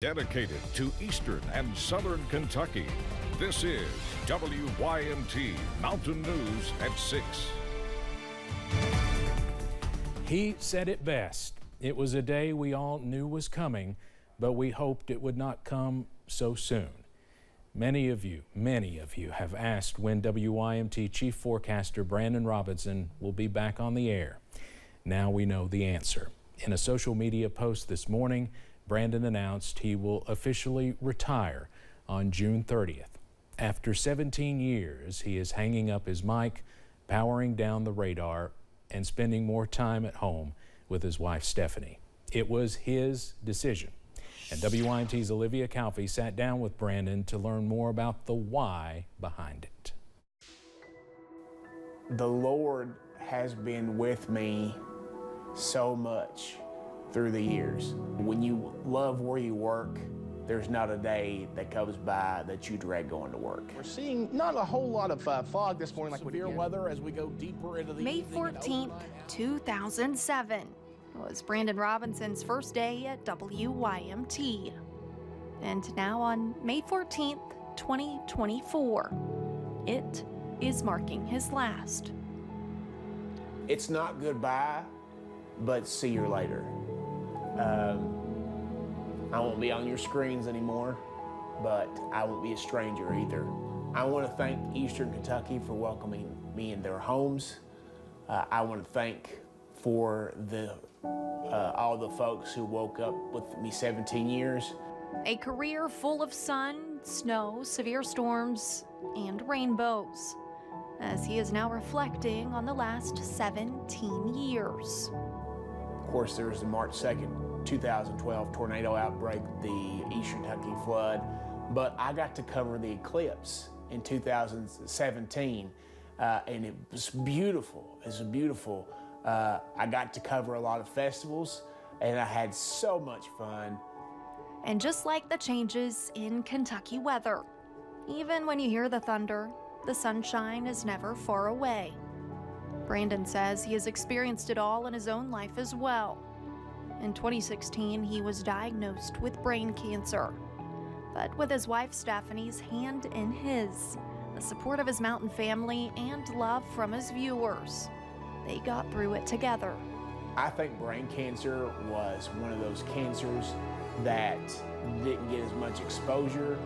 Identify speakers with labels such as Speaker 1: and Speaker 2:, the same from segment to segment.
Speaker 1: Dedicated to Eastern and Southern Kentucky, this is WYMT Mountain News at 6.
Speaker 2: He said it best. It was a day we all knew was coming, but we hoped it would not come so soon. Many of you have asked when WYMT Chief Forecaster Brandon Robinson will be back on the air. Now we know the answer. In a social media post this morning, Brandon announced he will officially retire on June 30th. After 17 years, he is hanging up his mic, powering down the radar, and spending more time at home with his wife, Stephanie. It was his decision. And WYMT's Olivia Calfee sat down with Brandon to learn more about the why behind it.
Speaker 3: The Lord has been with me so much through the years. When you love where you work, there's not a day that goes by that you dread going to work.
Speaker 4: We're seeing not a whole lot of fog this morning, like
Speaker 5: severe weather as we go deeper into the
Speaker 6: May 14th, 2007 was Brandon Robinson's first day at WYMT. And now on May 14th, 2024, it is marking his last.
Speaker 3: It's not goodbye, but see you later. I won't be on your screens anymore, but I won't be a stranger either. I want to thank Eastern Kentucky for welcoming me in their homes. I want to thank for all the folks who woke up with me 17 years.
Speaker 6: A career full of sun, snow, severe storms, and rainbows, as he is now reflecting on the last 17 years.
Speaker 3: Of course, there was the March 2nd, 2012 tornado outbreak, the Eastern Kentucky flood, but I got to cover the eclipse in 2017, and it was beautiful. It was beautiful. I got to cover a lot of festivals, and I had so much fun.
Speaker 6: And just like the changes in Kentucky weather, even when you hear the thunder, the sunshine is never far away. Brandon says he has experienced it all in his own life as well. In 2016, he was diagnosed with brain cancer. But with his wife Stephanie's hand in his, the support of his mountain family, and love from his viewers, they got through it together.
Speaker 3: I think brain cancer was one of those cancers that didn't get as much exposure,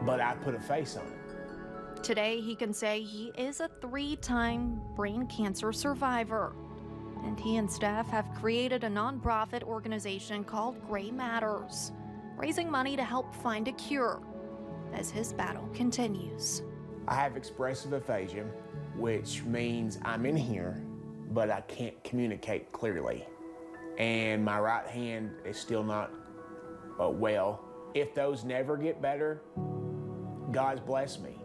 Speaker 3: but I put a face on it.
Speaker 6: Today, he can say he is a 3-time brain cancer survivor. And he and Steph have created a nonprofit organization called Gray Matters, raising money to help find a cure as his battle continues.
Speaker 3: I have expressive aphasia, which means I'm in here, but I can't communicate clearly. And my right hand is still not well. If those never get better, God's blessed me.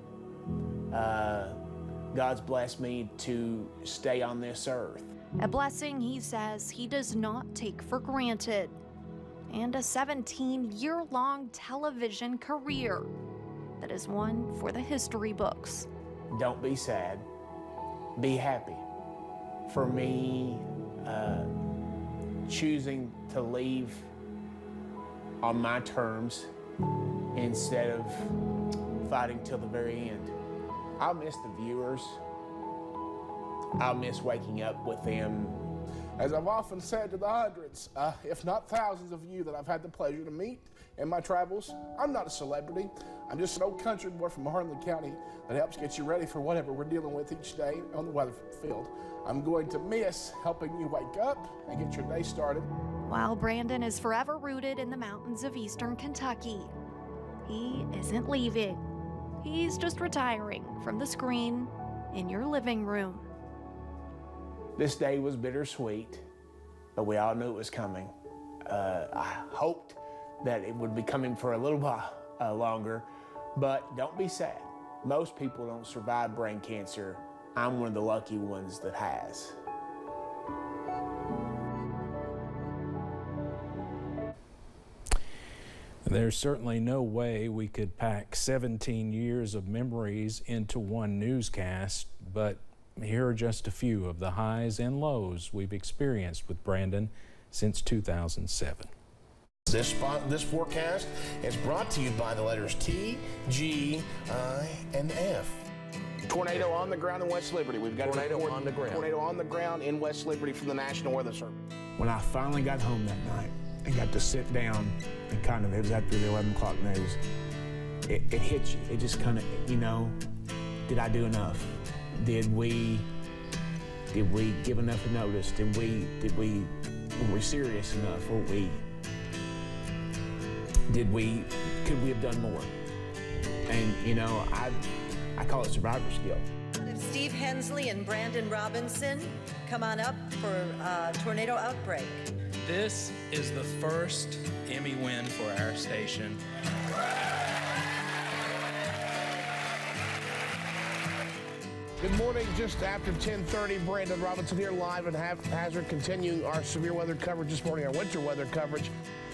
Speaker 3: God's blessed me to stay on this earth.
Speaker 6: A blessing he says he does not take for granted. And a 17-year-long television career that is one for the history books.
Speaker 3: Don't be sad, be happy. For me, choosing to leave on my terms instead of fighting till the very end. I'll miss the viewers. I'll miss waking up with them.
Speaker 5: As I've often said to the hundreds, if not thousands of you that I've had the pleasure to meet in my travels, I'm not a celebrity. I'm just an old country boy from Harlan County that helps get you ready for whatever we're dealing with each day on the weather field. I'm going to miss helping you wake up and get your day started.
Speaker 6: While Brandon is forever rooted in the mountains of Eastern Kentucky, he isn't leaving. He's just retiring from the screen in your living room.
Speaker 3: This day was bittersweet, but we all knew it was coming. I hoped that it would be coming for a little while longer, but don't be sad. Most people don't survive brain cancer. I'm one of the lucky ones that has.
Speaker 2: There's certainly no way we could pack 17 years of memories into one newscast, but here are just a few of the highs and lows we've experienced with Brandon since 2007.
Speaker 4: This forecast is brought to you by the letters T, G, I, and F.
Speaker 3: Tornado on the ground in West Liberty. We've got
Speaker 4: Tornado
Speaker 3: a report,
Speaker 4: on the ground.
Speaker 3: Tornado on the ground in West Liberty from the National Weather Service.
Speaker 7: When I finally got home that night and got to sit down and kind of, it was after the 11 o'clock news, it hit you. It just kind of, you know, did I do enough? Did we give enough notice? Were we serious enough? Could we have done more? And, you know, I call it survivor's guilt.
Speaker 8: Steve Hensley and Brandon Robinson, come on up for Tornado Outbreak.
Speaker 9: This is the first Emmy win for our station.
Speaker 5: Good morning, just after 10:30, Brandon Robinson here live at Haphazard, continuing our severe weather coverage this morning, our winter weather coverage.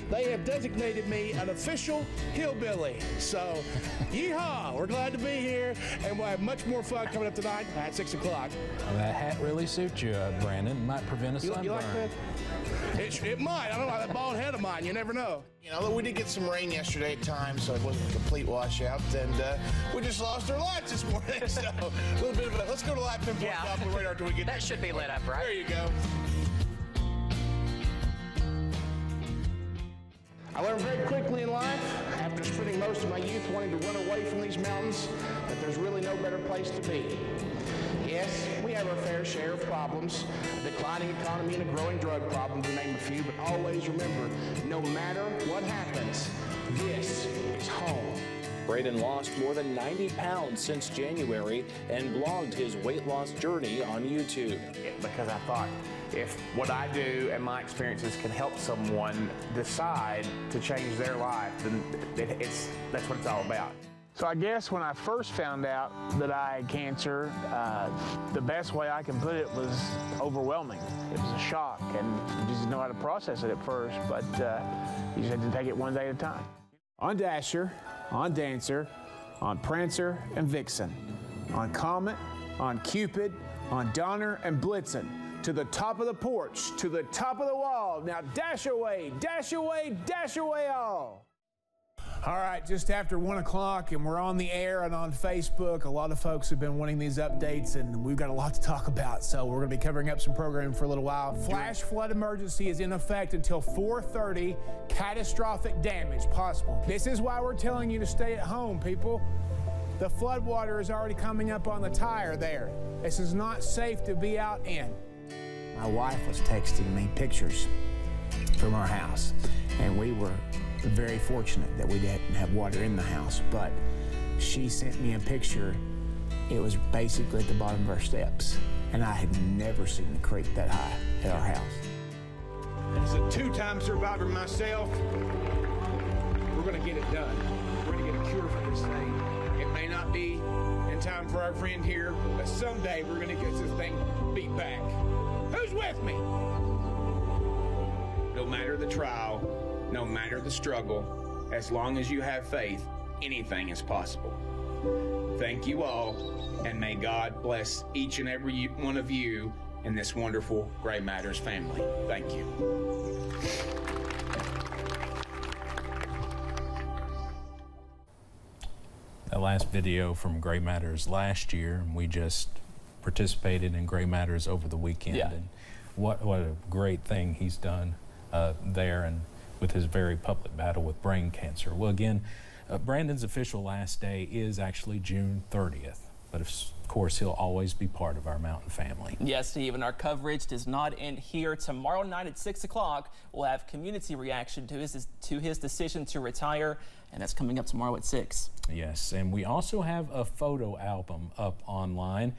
Speaker 5: They have designated me an official hillbilly. So, yeehaw, we're glad to be here, and we'll have much more fun coming up tonight at 6 o'clock.
Speaker 2: Well, that hat really suits you, Brandon. It might prevent a sunburn.
Speaker 5: You like that? It might. I don't know, that bald head of mine, you never know.
Speaker 4: You know, we did get some rain yesterday at times, so it wasn't a complete washout, and we just lost our lights this morning, so a little bit of a, let's go to live pinpoint off the radar till we get
Speaker 10: that should be lit up, right?
Speaker 4: There you go.
Speaker 5: I learned very quickly in life, after spending most of my youth wanting to run away from these mountains, that there's really no better place to be. Yes, we have our fair share of problems, a declining economy and a growing drug problem, to name a few, but always remember, no matter what happens, this is home.
Speaker 11: Braden lost more than 90 pounds since January and blogged his weight loss journey on YouTube.
Speaker 3: Because I thought, if what I do and my experiences can help someone decide to change their life, then that's what it's all about. So I guess when I first found out that I had cancer, the best way I can put it was overwhelming. It was a shock, and you just didn't know how to process it at first, but you just had to take it one day at a time.
Speaker 7: On Dasher, on Dancer, on Prancer and Vixen, on Comet, on Cupid, on Donner and Blitzen, to the top of the porch, to the top of the wall. Now dash away, dash away, dash away all. All right, just after 1 o'clock, and we're on the air and on Facebook. A lot of folks have been wanting these updates, and we've got a lot to talk about, so we're going to be covering up some programming for a little while. Flash flood emergency is in effect until 4:30. Catastrophic damage possible. This is why we're telling you to stay at home, people. The flood water is already coming up on the tire there. This is not safe to be out in. My wife was texting me pictures from our house, and we were very fortunate that we didn't have water in the house, but she sent me a picture. It was basically at the bottom of our steps, and I had never seen the creek that high at our house.
Speaker 5: As a two-time survivor myself, we're going to get it done. We're going to get a cure for this thing. It may not be in time for our friend here, but someday we're going to get this thing beat back. Who's with me?
Speaker 12: No matter the trial, no matter the struggle, as long as you have faith, anything is possible. Thank you all, and may God bless each and every one of you in this wonderful Gray Matters family. Thank you.
Speaker 2: That last video from Gray Matters last year, we just participated in Gray Matters over the weekend.
Speaker 11: Yeah.
Speaker 2: And what a great thing he's done there, and with his very public battle with brain cancer. Well, again, Brandon's official last day is actually June 30th, but of course he'll always be part of our mountain family.
Speaker 10: Yes, Steve, and our coverage does not end here. Tomorrow night at 6 o'clock, we'll have community reaction to his decision to retire, and that's coming up tomorrow at 6.
Speaker 2: Yes, and we also have a photo album up online.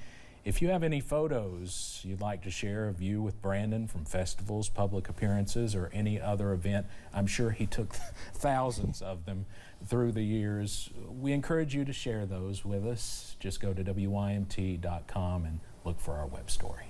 Speaker 2: If you have any photos you'd like to share of you with Brandon from festivals, public appearances, or any other event, I'm sure he took thousands of them through the years. We encourage you to share those with us. Just go to WYMT.com and look for our web story.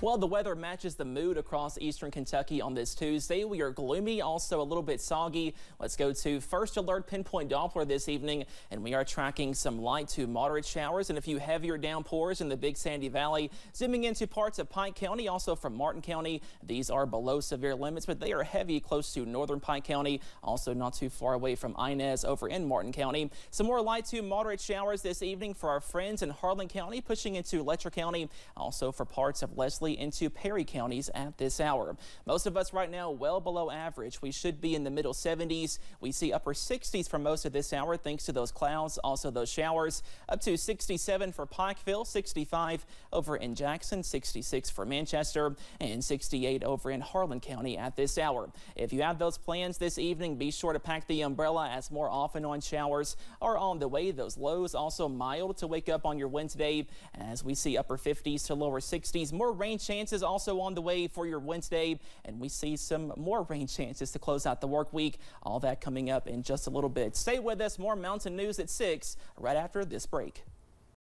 Speaker 10: Well, the weather matches the mood across eastern Kentucky on this Tuesday. We are gloomy, also a little bit soggy. Let's go to First Alert Pinpoint Doppler this evening, and we are tracking some light to moderate showers and a few heavier downpours in the Big Sandy Valley. Zooming into parts of Pike County, also from Martin County. These are below severe limits, but they are heavy close to northern Pike County, also not too far away from Inez over in Martin County. Some more light to moderate showers this evening for our friends in Harlan County, pushing into Letcher County, also for parts of Leslie into Perry counties at this hour. Most of us right now well below average. We should be in the middle 70s. We see upper 60s for most of this hour thanks to those clouds, also those showers. Up to 67 for Pikeville, 65 over in Jackson, 66 for Manchester, and 68 over in Harlan County at this hour. If you have those plans this evening, be sure to pack the umbrella as more often on showers are on the way. Those lows also mild to wake up on your Wednesday as we see upper 50s to lower 60s. More rain chances also on the way for your Wednesday, and we see some more rain chances to close out the work week. All that coming up in just a little bit. Stay with us. More mountain news at 6 right after this break.